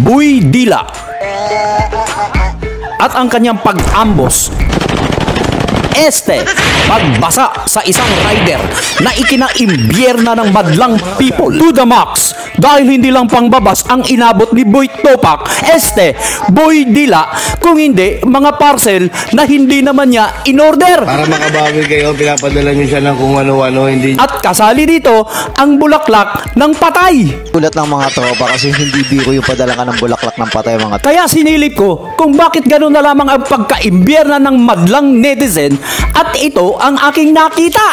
Boy Dila at ang kanyang pag-ambos. Pagbasa sa isang rider na ikinaimbierna ng madlang people to the max dahil hindi lang pangbabas ang inabot ni Boy Topak, Boy Dila, kung hindi mga parcel na hindi naman niya in-order. Para makabawi kayo, pinapadala niyo siya ng kung ano-ano, hindi. At kasali dito ang bulaklak ng patay. Ulat ng mga tropa kasi hindi biro yung padala ka ng bulaklak ng patay mga. Kaya sinilip ko kung bakit gano'n na lamang ang pagkaimbierna ng madlang netizen. At ito ang aking nakita,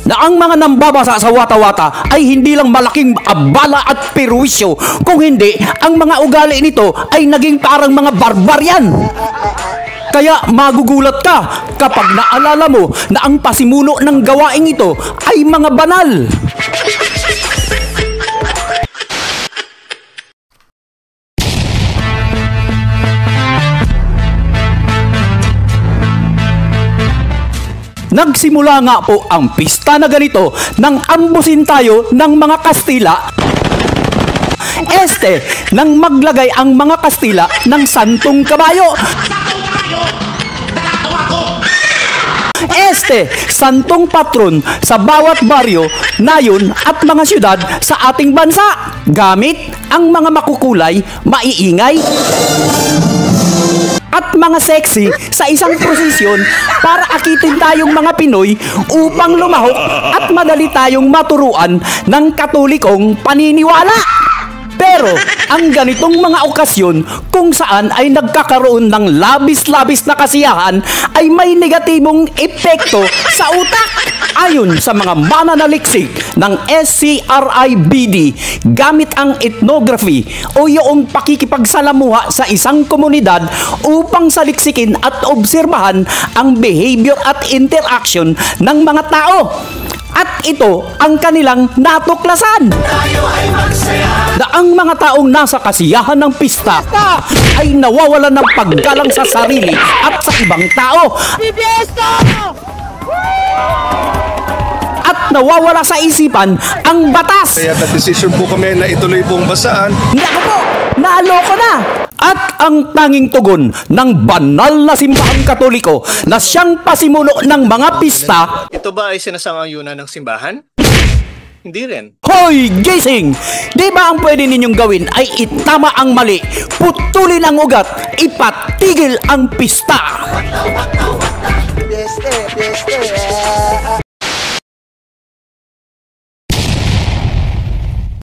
na ang mga nambabasa sa wata-wata ay hindi lang malaking abala at perwisyo, kung hindi ang mga ugali nito ay naging parang mga barbarian. Kaya magugulat ka kapag naalala mo na ang pasimuno ng gawaing ito ay mga banal. Nagsimula nga po ang pista na ganito nang ambusin tayo ng mga Kastila. Nang maglagay ang mga Kastila ng santong kabayo. Santong patron sa bawat baryo, nayon at mga syudad sa ating bansa. Gamit ang mga makukulay, maiingay at mga sexy sa isang prosesyon para akitin tayong mga Pinoy upang lumahok at madali tayong maturuan ng Katolikong paniniwala. Pero ang ganitong mga okasyon kung saan ay nagkakaroon ng labis-labis na kasiyahan ay may negatibong epekto sa utak. Ayon sa mga mananaliksik ng SCRIBD, gamit ang ethnography o yung pakikipagsalamuha sa isang komunidad upang saliksikin at obserbahan ang behavior at interaction ng mga tao. At ito ang kanilang natuklasan. Na ang mga taong nasa kasiyahan ng pista ay nawawalan ng paggalang sa sarili at sa ibang tao. At nawawala sa isipan ang batas. Kaya nag-decision po kami na ituloy pong basaan. Naku po, naaloko na. At ang tanging tugon ng banal na simbahang Katoliko na siyang pasimuno ng mga pista. Ito ba ay sinasang-ayunan ng simbahan? Hindi rin. Hoy, gising! Di ba ang pwede ninyong gawin ay itama ang mali, putulin ang ugat, ipatigil ang pista?